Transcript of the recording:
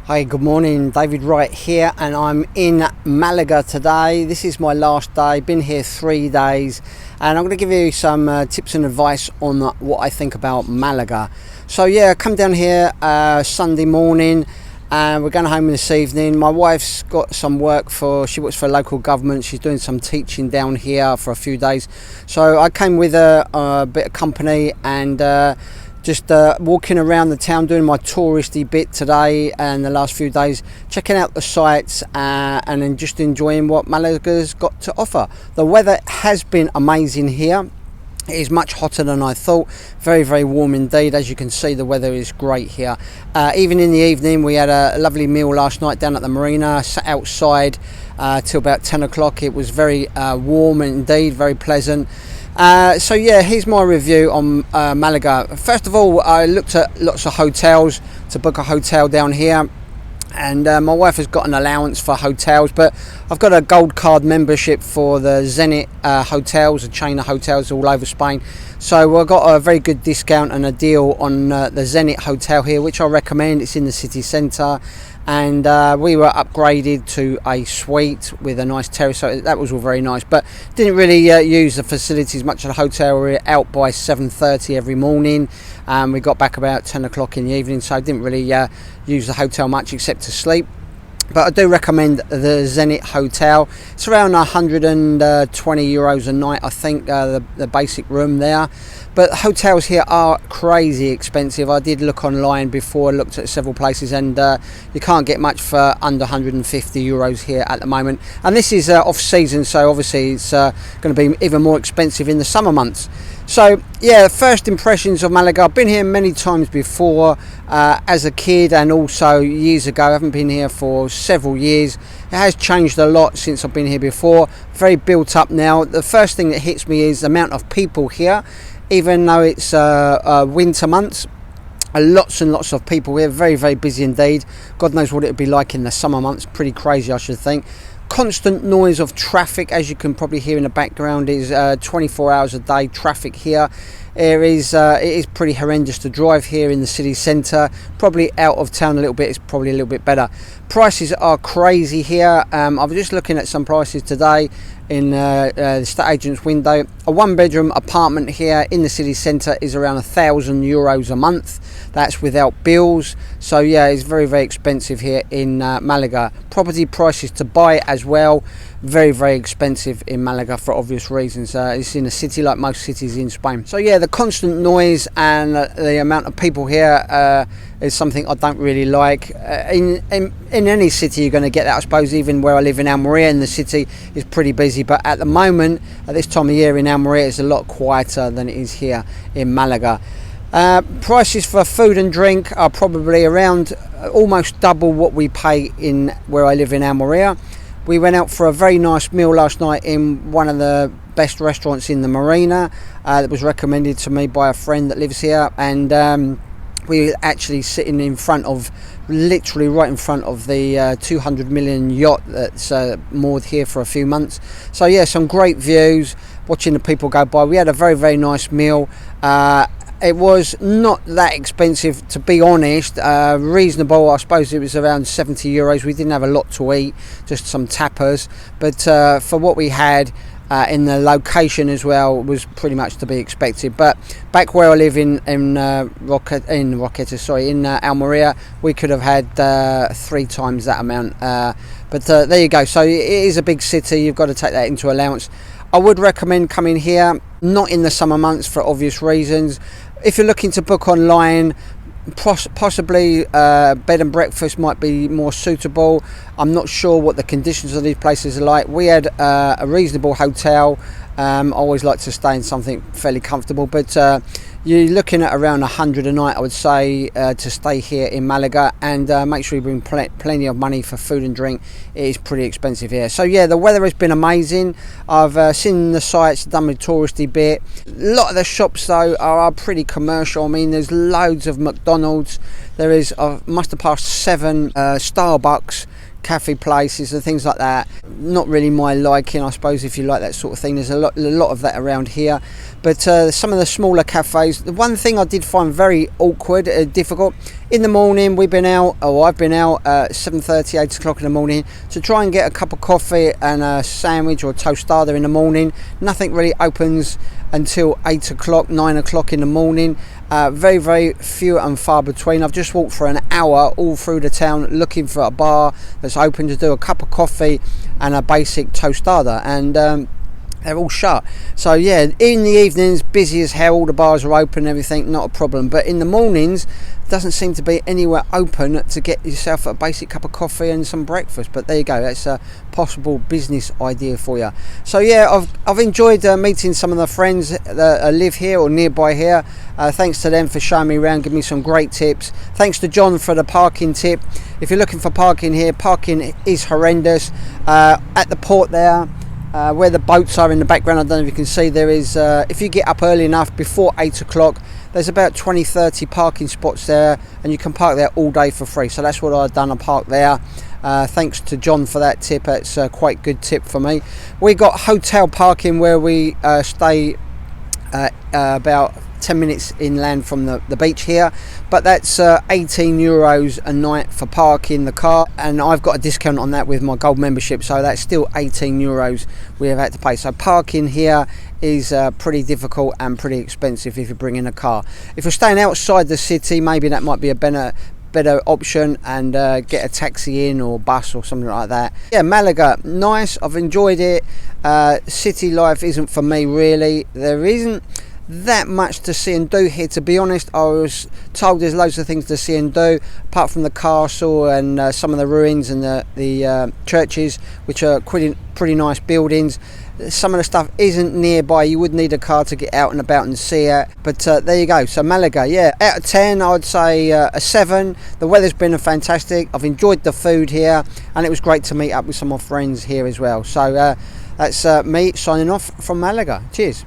Hi, good morning. David Wright here, and I'm in Malaga today. This is my last day. Been here 3 days, and I'm going to give you some tips and advice on what I think about Malaga. So yeah, come down here Sunday morning, and we're going home this evening. My wife's got some work she works for local government. She's doing some teaching down here for a few days. So I came with a bit of company, and just walking around the town, doing my touristy bit today and the last few days, checking out the sights and then just enjoying what Malaga's got to offer. The weather has been amazing here. It is much hotter than I thought. Very, very warm indeed. As you can see, the weather is great here. Even in the evening, we had a lovely meal last night down at the marina, sat outside till about 10 o'clock. It was very warm indeed, very pleasant. So yeah, here's my review on Malaga. First of all, I looked at lots of hotels to book a hotel down here, and my wife has got an allowance for hotels, but I've got a gold card membership for the Zenit hotels, a chain of hotels all over Spain. So I got a very good discount and a deal on the Zenit hotel here, which I recommend. It's in the city centre, and we were upgraded to a suite with a nice terrace, so that was all very nice, but didn't really use the facilities much of the hotel. We were out by 7:30 every morning, and we got back about 10 o'clock in the evening, so I didn't really use the hotel much except to sleep. But I do recommend the Zenit hotel. It's around €120 a night, I think, the basic room there. But hotels here are crazy expensive. I did look online before, looked at several places, and you can't get much for under €150 here at the moment. And this is off season, so obviously it's going to be even more expensive in the summer months. So yeah, first impressions of Malaga. I've been here many times before as a kid, and also years ago. I haven't been here for several years. It has changed a lot since I've been here before. Very built up now. The first thing that hits me is the amount of people here. Even though it's winter months, lots and lots of people here. Very, very busy indeed. God knows what it would be like in the summer months. Pretty crazy, I should think. Constant noise of traffic, as you can probably hear in the background, is 24 hours a day traffic here. It is pretty horrendous to drive here in the city centre. Probably out of town a little bit, it's probably a little bit better. Prices are crazy here. I was just looking at some prices today in the estate agent's window. A one-bedroom apartment here in the city centre is around €1,000 a month. That's without bills. So yeah, it's very, very expensive here in Malaga. Property prices to buy as well, very, very expensive in Malaga for obvious reasons. It's in a city like most cities in Spain. So yeah, the constant noise and the amount of people here is something I don't really like. In any city you're going to get that, I suppose. Even where I live in Almeria, in the city is pretty busy, but at the moment, at this time of year in Almeria, it's a lot quieter than it is here in Malaga. Prices for food and drink are probably around almost double what we pay in where I live in Almeria. We went out for a very nice meal last night in one of the best restaurants in the marina that was recommended to me by a friend that lives here, and we were actually sitting in front of, literally right in front of the 200 million yacht that's moored here for a few months. So yeah, some great views, watching the people go by. We had a very, very nice meal. It was not that expensive, to be honest. Reasonable. I suppose it was around €70. We didn't have a lot to eat, just some tapas, but for what we had in the location as well, was pretty much to be expected. But back where I live in Almeria, we could have had 3 times that amount. But there you go. So it is a big city. You've got to take that into allowance. I would recommend coming here, not in the summer months for obvious reasons. If you're looking to book online, possibly bed and breakfast might be more suitable. I'm not sure what the conditions of these places are like. We had a reasonable hotel. I always like to stay in something fairly comfortable, but you're looking at around 100 a night, I would say, to stay here in Malaga, and make sure you bring plenty of money for food and drink. It is pretty expensive here. So yeah, the weather has been amazing. I've seen the sights, done my touristy bit. A lot of the shops though are pretty commercial. I mean, there's loads of McDonald's. There is, I must have passed 7 Starbucks, cafe places and things like that. Not really my liking, I suppose, if you like that sort of thing. There's a lot of that around here. But some of the smaller cafes, the one thing I did find very awkward, difficult, in the morning I've been out at 7:30, 8 o'clock in the morning to try and get a cup of coffee and a sandwich or a tostada in the morning. Nothing really opens until 8 o'clock, 9 o'clock in the morning. Very, very few and far between. I've just walked for an hour all through the town looking for a bar that's open to do a cup of coffee and a basic tostada, and they're all shut. So yeah, in the evenings, busy as hell, all the bars are open and everything, not a problem. But in the mornings, doesn't seem to be anywhere open to get yourself a basic cup of coffee and some breakfast. But there you go, that's a possible business idea for you. So yeah, I've enjoyed meeting some of the friends that live here or nearby here. Thanks to them for showing me around, giving me some great tips. Thanks to John for the parking tip. If you're looking for parking here, parking is horrendous. At the port there, where the boats are in the background, I don't know if you can see, there is, if you get up early enough before 8 o'clock, there's about 20-30 parking spots there, and you can park there all day for free. So that's what I've done, I parked there. Thanks to John for that tip. That's a quite good tip for me. We got hotel parking where we stay about 10 minutes inland from the beach here, but that's 18 euros a night for parking the car, and I've got a discount on that with my gold membership, so that's still 18 euros we have had to pay. So parking here is pretty difficult and pretty expensive if you bring in a car. If you're staying outside the city, maybe that might be a better option, and get a taxi in or bus or something like that. Yeah, Malaga, nice, I've enjoyed it. City life isn't for me really. There isn't that much to see and do here, to be honest. I was told there's loads of things to see and do apart from the castle and some of the ruins and the churches, which are pretty nice buildings. Some of the stuff isn't nearby, you would need a car to get out and about and see it, but there you go. So Malaga, yeah, out of 10 I'd say a 7. The weather's been fantastic, I've enjoyed the food here, and it was great to meet up with some of my friends here as well. So that's me signing off from Malaga. Cheers.